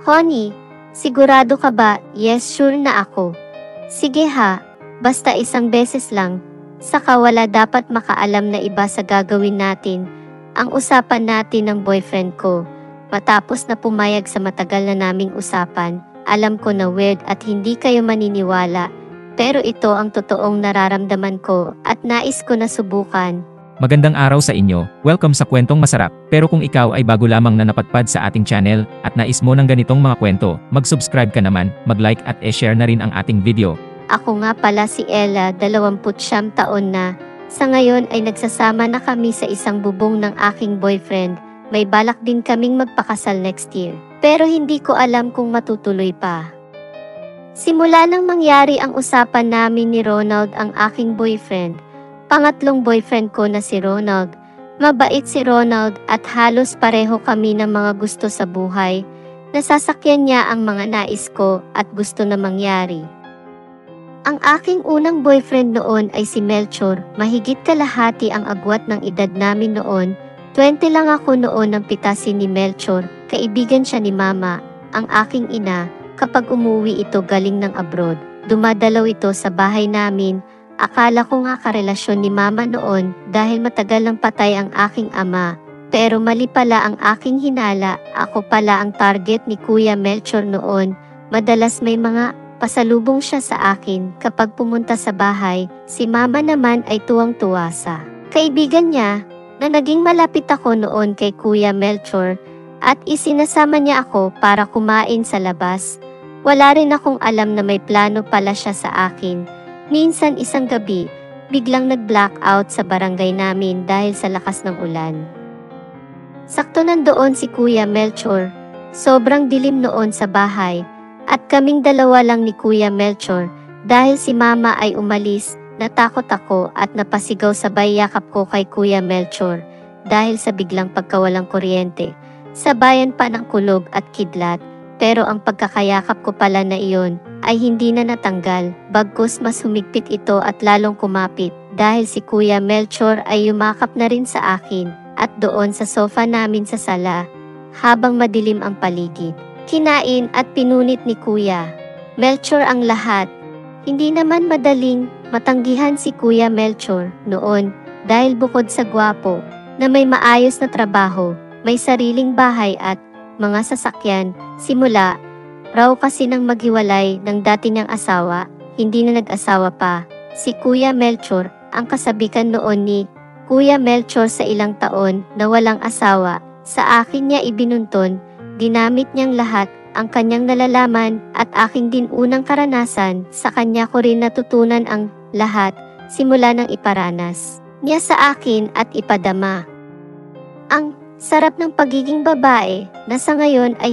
Honey, sigurado ka ba? Yes, sure na ako. Sige ha, basta isang beses lang. Saka wala dapat makaalam na iba sa gagawin natin. Ang usapan natin ng boyfriend ko. Matapos na pumayag sa matagal na naming usapan, alam ko na weird at hindi kayo maniniwala. Pero ito ang totoong nararamdaman ko at nais ko na subukan. Magandang araw sa inyo, welcome sa Kwentong Masarap. Pero kung ikaw ay bago lamang na napadpad sa ating channel at nais mo ng ganitong mga kwento, mag-subscribe ka naman, mag-like at e-share na rin ang ating video. Ako nga pala si Ella, 29 taon na. Sa ngayon ay nagsasama na kami sa isang bubong ng aking boyfriend. May balak din kaming magpakasal next year. Pero hindi ko alam kung matutuloy pa. Simula nang mangyari ang usapan namin ni Ronald, ang aking boyfriend, pangatlong boyfriend ko na si Ronald. Mabait si Ronald at halos pareho kami ng mga gusto sa buhay. Nasasakyan niya ang mga nais ko at gusto na mangyari. Ang aking unang boyfriend noon ay si Melchor. Mahigit kalahati ang agwat ng edad namin noon. 20 lang ako noon nang pitasin ni Melchor. Kaibigan siya ni Mama, ang aking ina. Kapag umuwi ito galing ng abroad, dumadalaw ito sa bahay namin. Akala ko nga karelasyon ni Mama noon dahil matagal nang patay ang aking ama. Pero mali pala ang aking hinala, ako pala ang target ni Kuya Melchor noon. Madalas may mga pasalubong siya sa akin kapag pumunta sa bahay. Si Mama naman ay tuwang-tuwa sa kaibigan niya na naging malapit ako noon kay Kuya Melchor at isinasama niya ako para kumain sa labas. Wala rin akong alam na may plano pala siya sa akin. Minsan isang gabi, biglang nag-blackout sa barangay namin dahil sa lakas ng ulan. Sakto nandoon si Kuya Melchor. Sobrang dilim noon sa bahay at kaming dalawa lang ni Kuya Melchor. Dahil si Mama ay umalis, natakot ako at napasigaw sabay yakap ko kay Kuya Melchor dahil sa biglang pagkawalang kuryente. Sa bayan pa ng kulog at kidlat, pero ang pagkakayakap ko pala na iyon ay hindi na natanggal, bagkus mas humigpit ito at lalong kumapit dahil si Kuya Melchor ay yumakap na rin sa akin at doon sa sofa namin sa sala habang madilim ang paligid. Kinain at pinunit ni Kuya Melchor ang lahat. Hindi naman madaling matanggihan si Kuya Melchor noon dahil bukod sa gwapo na may maayos na trabaho, may sariling bahay at mga sasakyan, simula raw kasi nang maghiwalay ng dati niyang asawa, hindi na nag-asawa pa. Si Kuya Melchor, ang kasabikan noon ni Kuya Melchor sa ilang taon na walang asawa, sa akin niya ibinunton, ginamit niyang lahat, ang kanyang nalalaman at aking din unang karanasan, sa kanya ko rin natutunan ang lahat, simula ng iparanas niya sa akin at ipadama. Ang sarap ng pagiging babae na sa ngayon ay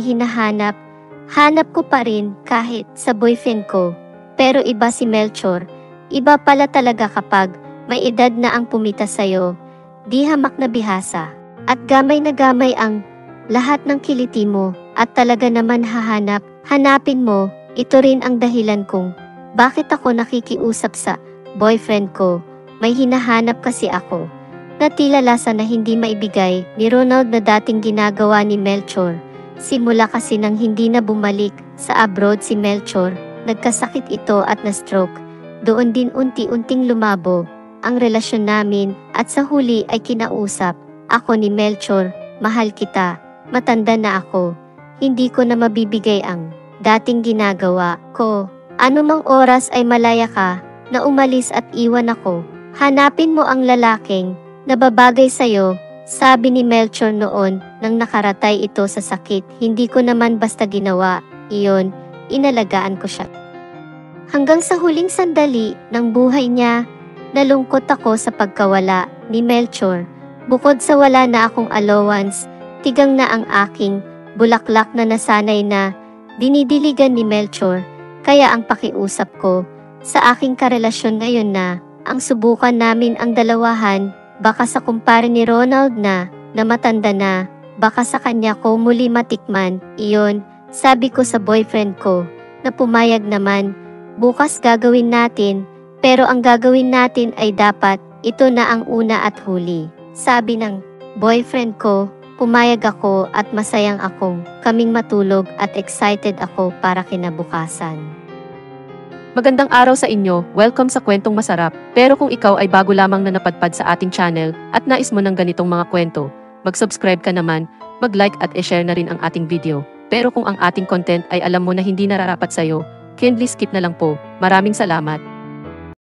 hanap ko pa rin kahit sa boyfriend ko. Pero iba si Melchor, iba pala talaga kapag may edad na ang pumita sa'yo. Di hamak na bihasa at gamay na gamay ang lahat ng kiliti mo at talaga naman hanapin mo. Ito rin ang dahilan kung bakit ako nakikiusap sa boyfriend ko. May hinahanap kasi ako na tila lasa na hindi maibigay ni Ronald na dating ginagawa ni Melchor. Simula kasi nang hindi na bumalik sa abroad si Melchor, nagkasakit ito at na-stroke. Doon din unti-unting lumabo ang relasyon namin at sa huli ay kinausap ako ni Melchor, mahal kita, matanda na ako, hindi ko na mabibigay ang dating ginagawa ko. Anumang oras ay malaya ka na umalis at iwan ako. Hanapin mo ang lalaking nababagay sa'yo, sabi ni Melchor noon nang nakaratay ito sa sakit. Hindi ko naman basta ginawa iyon, inalagaan ko siya. Hanggang sa huling sandali ng buhay niya, nalungkot ako sa pagkawala ni Melchor. Bukod sa wala na akong allowance, tigang na ang aking bulaklak na nasanay na dinidiligan ni Melchor. Kaya ang pakiusap ko sa aking karelasyon ngayon na ang subukan namin ang dalawahan. Baka sa kumpare ni Ronald na matanda na, baka sa kanya ko muli matikman, iyon, sabi ko sa boyfriend ko, na pumayag naman. Bukas gagawin natin, pero ang gagawin natin ay dapat, ito na ang una at huli. Sabi ng boyfriend ko, Pumayag ako at masayang ako, kaming matulog at excited ako para kinabukasan. Magandang araw sa inyo, welcome sa Kwentong Masarap. Pero kung ikaw ay bago lamang na napadpad sa ating channel at nais mo ng ganitong mga kwento, mag-subscribe ka naman, mag-like at i-share na rin ang ating video. Pero kung ang ating content ay alam mo na hindi nararapat sa'yo, kindly skip na lang po. Maraming salamat.